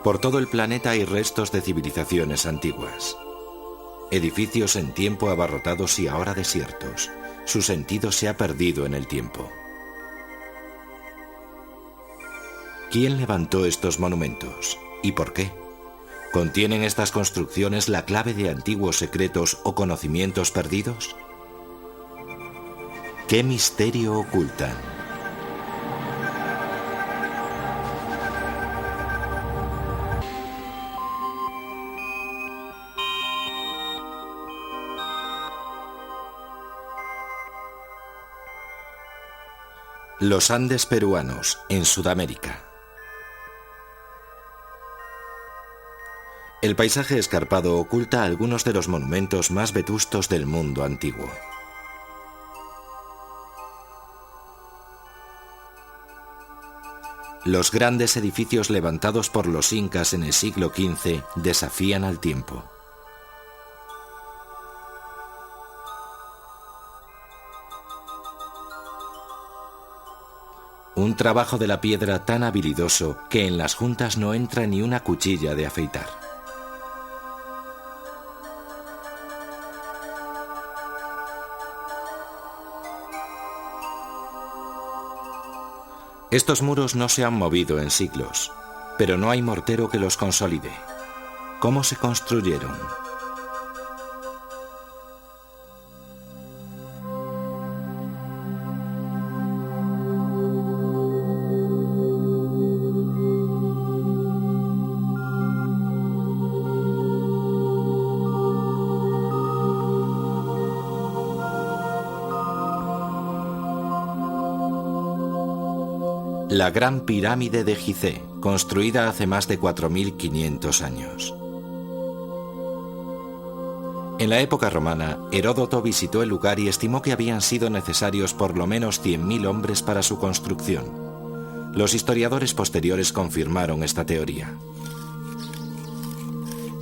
Por todo el planeta hay restos de civilizaciones antiguas. Edificios en tiempo abarrotados y ahora desiertos. Su sentido se ha perdido en el tiempo. ¿Quién levantó estos monumentos? ¿Y por qué? ¿Contienen estas construcciones la clave de antiguos secretos o conocimientos perdidos? ¿Qué misterio ocultan? Los Andes peruanos, en Sudamérica. El paisaje escarpado oculta algunos de los monumentos más vetustos del mundo antiguo. Los grandes edificios levantados por los incas en el siglo XV desafían al tiempo. Un trabajo de la piedra tan habilidoso que en las juntas no entra ni una cuchilla de afeitar. Estos muros no se han movido en siglos, pero no hay mortero que los consolide. ¿Cómo se construyeron? La Gran Pirámide de Gizeh, construida hace más de 4.500 años. En la época romana, Heródoto visitó el lugar y estimó que habían sido necesarios por lo menos 100.000 hombres para su construcción. Los historiadores posteriores confirmaron esta teoría.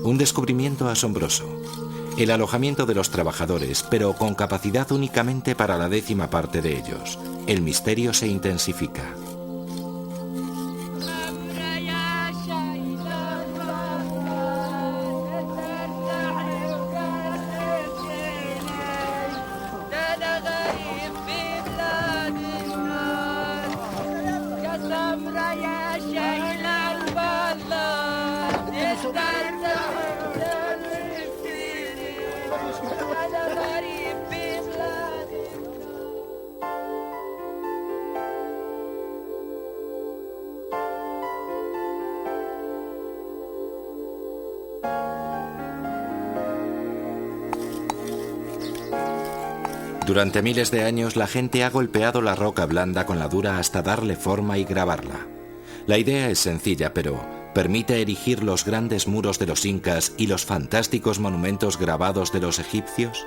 Un descubrimiento asombroso. El alojamiento de los trabajadores, pero con capacidad únicamente para la 10ª parte de ellos. El misterio se intensifica. Durante miles de años la gente ha golpeado la roca blanda con la dura hasta darle forma y grabarla. La idea es sencilla, pero ¿permite erigir los grandes muros de los incas y los fantásticos monumentos grabados de los egipcios?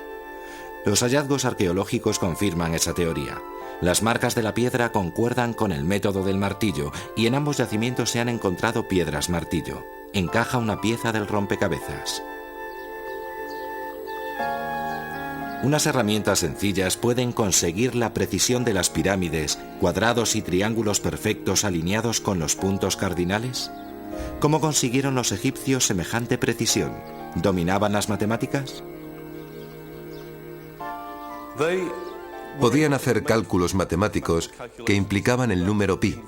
Los hallazgos arqueológicos confirman esa teoría. Las marcas de la piedra concuerdan con el método del martillo y en ambos yacimientos se han encontrado piedras martillo. Encaja una pieza del rompecabezas. Unas herramientas sencillas pueden conseguir la precisión de las pirámides, cuadrados y triángulos perfectos alineados con los puntos cardinales. ¿Cómo consiguieron los egipcios semejante precisión? ¿Dominaban las matemáticas? Podían hacer cálculos matemáticos que implicaban el número pi,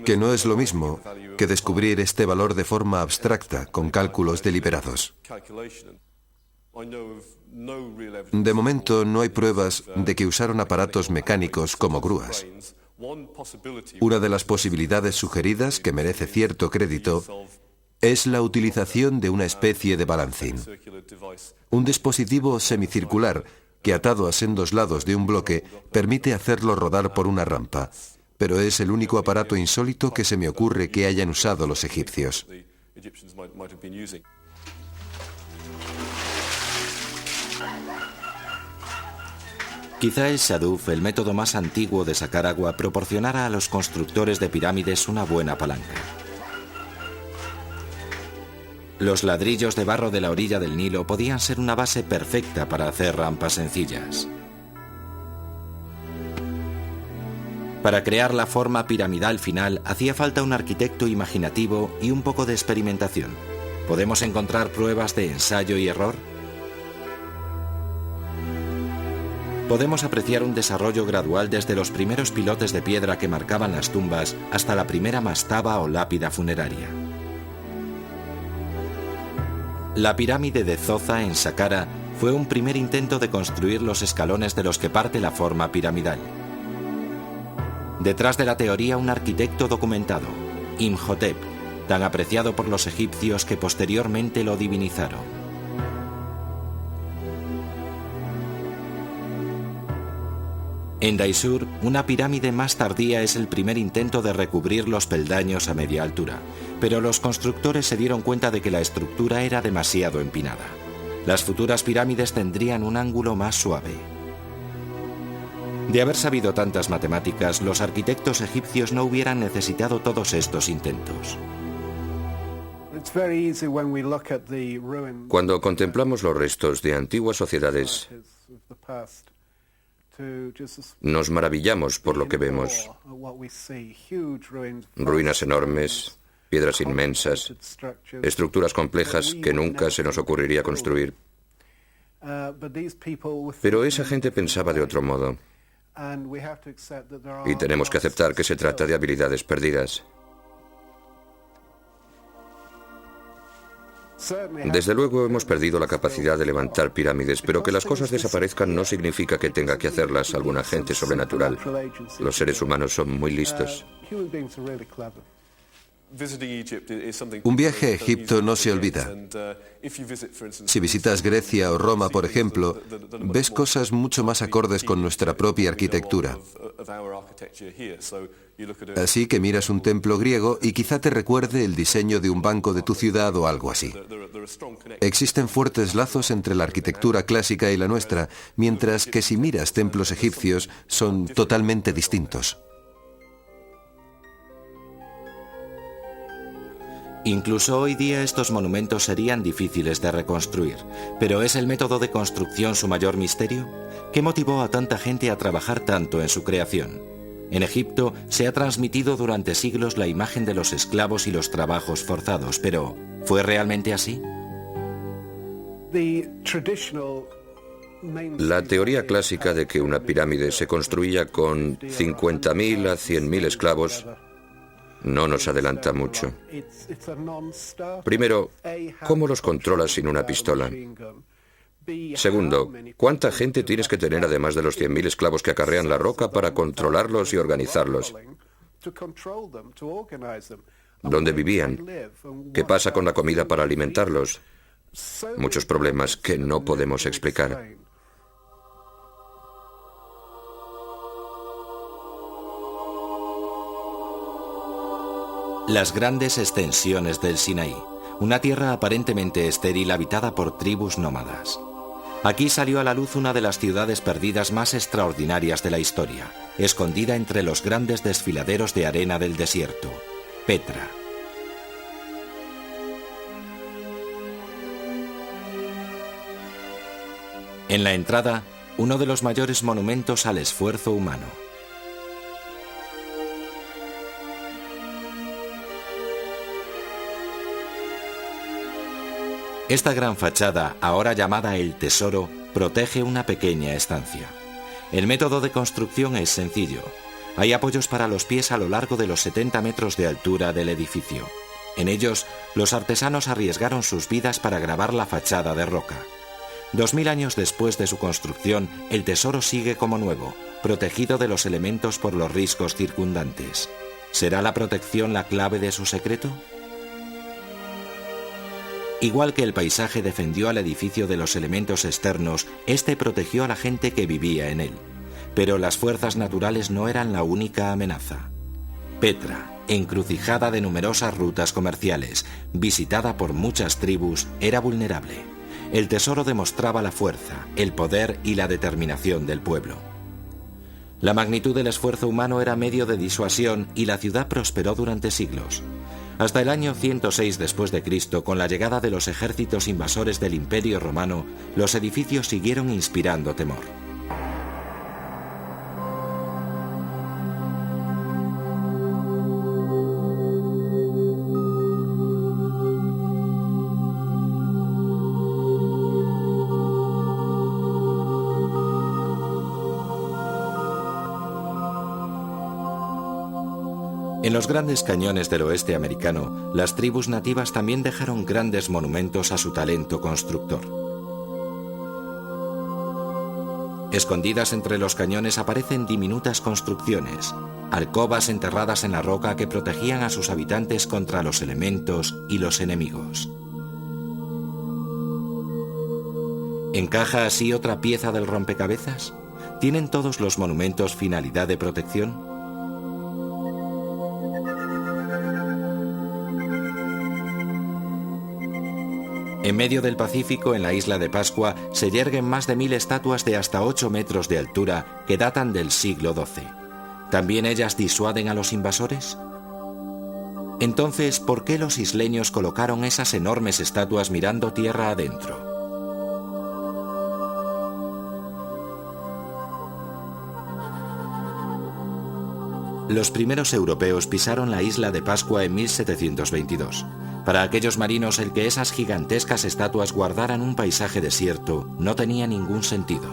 que no es lo mismo que descubrir este valor de forma abstracta con cálculos deliberados. De momento no hay pruebas de que usaron aparatos mecánicos como grúas. Una de las posibilidades sugeridas, que merece cierto crédito, es la utilización de una especie de balancín. Un dispositivo semicircular que, atado a sendos lados de un bloque, permite hacerlo rodar por una rampa. Pero es el único aparato insólito que se me ocurre que hayan usado los egipcios. Quizá el shaduf, el método más antiguo de sacar agua, proporcionara a los constructores de pirámides una buena palanca. Los ladrillos de barro de la orilla del Nilo podían ser una base perfecta para hacer rampas sencillas. Para crear la forma piramidal final hacía falta un arquitecto imaginativo y un poco de experimentación. ¿Podemos encontrar pruebas de ensayo y error? Podemos apreciar un desarrollo gradual desde los primeros pilotes de piedra que marcaban las tumbas hasta la primera mastaba o lápida funeraria. La pirámide de Zoza en Saqqara fue un primer intento de construir los escalones de los que parte la forma piramidal. Detrás de la teoría, un arquitecto documentado, Imhotep, tan apreciado por los egipcios que posteriormente lo divinizaron. En Daisur, una pirámide más tardía es el primer intento de recubrir los peldaños a media altura, pero los constructores se dieron cuenta de que la estructura era demasiado empinada. Las futuras pirámides tendrían un ángulo más suave. De haber sabido tantas matemáticas, los arquitectos egipcios no hubieran necesitado todos estos intentos. Cuando contemplamos los restos de antiguas sociedades, nos maravillamos por lo que vemos. Ruinas enormes, piedras inmensas, estructuras complejas que nunca se nos ocurriría construir. Pero esa gente pensaba de otro modo. Y tenemos que aceptar que se trata de habilidades perdidas. Desde luego hemos perdido la capacidad de levantar pirámides, pero que las cosas desaparezcan no significa que tenga que hacerlas algún agente sobrenatural. Los seres humanos son muy listos. Un viaje a Egipto no se olvida. Si visitas Grecia o Roma, por ejemplo, ves cosas mucho más acordes con nuestra propia arquitectura. Así que miras un templo griego y quizá te recuerde el diseño de un banco de tu ciudad o algo así. Existen fuertes lazos entre la arquitectura clásica y la nuestra, mientras que si miras templos egipcios son totalmente distintos. Incluso hoy día estos monumentos serían difíciles de reconstruir, pero ¿es el método de construcción su mayor misterio? ¿Qué motivó a tanta gente a trabajar tanto en su creación? En Egipto se ha transmitido durante siglos la imagen de los esclavos y los trabajos forzados, pero ¿fue realmente así? La teoría clásica de que una pirámide se construía con 50.000 a 100.000 esclavos no nos adelanta mucho. Primero, ¿cómo los controlas sin una pistola? Segundo, ¿cuánta gente tienes que tener además de los 100.000 esclavos que acarrean la roca para controlarlos y organizarlos? ¿Dónde vivían? ¿Qué pasa con la comida para alimentarlos? Muchos problemas que no podemos explicar. Las grandes extensiones del Sinaí, una tierra aparentemente estéril habitada por tribus nómadas. Aquí salió a la luz una de las ciudades perdidas más extraordinarias de la historia, escondida entre los grandes desfiladeros de arena del desierto, Petra. En la entrada, uno de los mayores monumentos al esfuerzo humano. Esta gran fachada, ahora llamada El Tesoro, protege una pequeña estancia. El método de construcción es sencillo. Hay apoyos para los pies a lo largo de los 70 metros de altura del edificio. En ellos, los artesanos arriesgaron sus vidas para grabar la fachada de roca. 2000 años después de su construcción, el tesoro sigue como nuevo, protegido de los elementos por los riscos circundantes. ¿Será la protección la clave de su secreto? Igual que el paisaje defendió al edificio de los elementos externos, este protegió a la gente que vivía en él. Pero las fuerzas naturales no eran la única amenaza. Petra, encrucijada de numerosas rutas comerciales, visitada por muchas tribus, era vulnerable. El tesoro demostraba la fuerza, el poder y la determinación del pueblo. La magnitud del esfuerzo humano era medio de disuasión y la ciudad prosperó durante siglos. Hasta el año 106 después de Cristo, con la llegada de los ejércitos invasores del Imperio Romano, los edificios siguieron inspirando temor. En los grandes cañones del oeste americano, las tribus nativas también dejaron grandes monumentos a su talento constructor. Escondidas entre los cañones aparecen diminutas construcciones, alcobas enterradas en la roca que protegían a sus habitantes contra los elementos y los enemigos. ¿Encaja así otra pieza del rompecabezas? ¿Tienen todos los monumentos finalidad de protección? En medio del Pacífico, en la isla de Pascua, se yerguen más de 1000 estatuas de hasta 8 metros de altura que datan del siglo XII. ¿También ellas disuaden a los invasores? Entonces, ¿por qué los isleños colocaron esas enormes estatuas mirando tierra adentro? Los primeros europeos pisaron la isla de Pascua en 1722. Para aquellos marinos, el que esas gigantescas estatuas guardaran un paisaje desierto no tenía ningún sentido.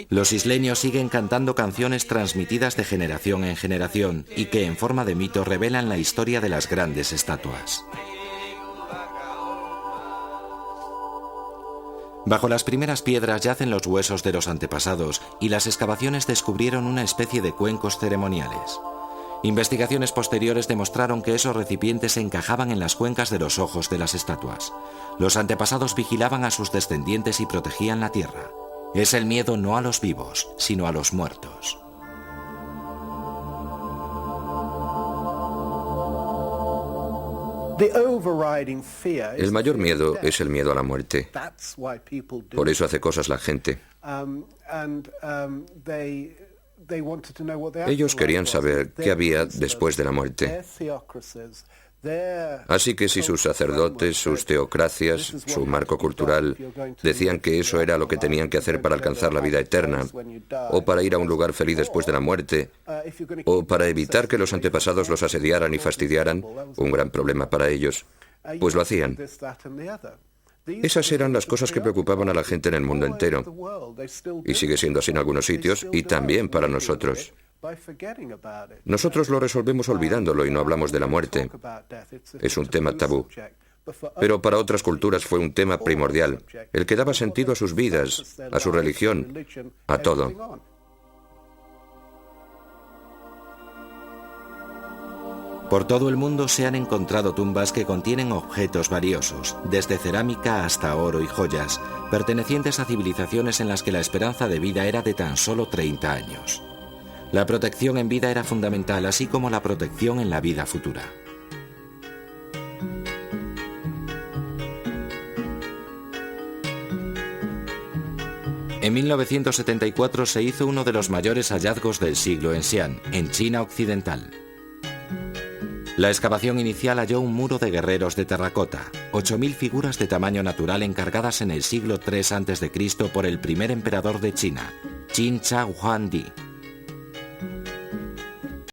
Los isleños siguen cantando canciones transmitidas de generación en generación y que en forma de mito revelan la historia de las grandes estatuas. Bajo las primeras piedras yacen los huesos de los antepasados y las excavaciones descubrieron una especie de cuencos ceremoniales. Investigaciones posteriores demostraron que esos recipientes se encajaban en las cuencas de los ojos de las estatuas. Los antepasados vigilaban a sus descendientes y protegían la tierra. Es el miedo no a los vivos, sino a los muertos. El mayor miedo es el miedo a la muerte. Por eso hace cosas la gente. Ellos querían saber qué había después de la muerte. Así que si sus sacerdotes, sus teocracias, su marco cultural decían que eso era lo que tenían que hacer para alcanzar la vida eterna, o para ir a un lugar feliz después de la muerte, o para evitar que los antepasados los asediaran y fastidiaran, un gran problema para ellos, pues lo hacían. Esas eran las cosas que preocupaban a la gente en el mundo entero. Y sigue siendo así en algunos sitios, y también para nosotros. Nosotros lo resolvemos olvidándolo y no hablamos de la muerte. Es un tema tabú. Pero para otras culturas fue un tema primordial, el que daba sentido a sus vidas, a su religión, a todo. Por todo el mundo se han encontrado tumbas que contienen objetos valiosos, desde cerámica hasta oro y joyas, pertenecientes a civilizaciones en las que la esperanza de vida era de tan solo 30 años. La protección en vida era fundamental, así como la protección en la vida futura. En 1974 se hizo uno de los mayores hallazgos del siglo en Xi'an, en China occidental. La excavación inicial halló un muro de guerreros de terracota, 8000 figuras de tamaño natural encargadas en el siglo III a.C. por el primer emperador de China, Qin Shi Huangdi.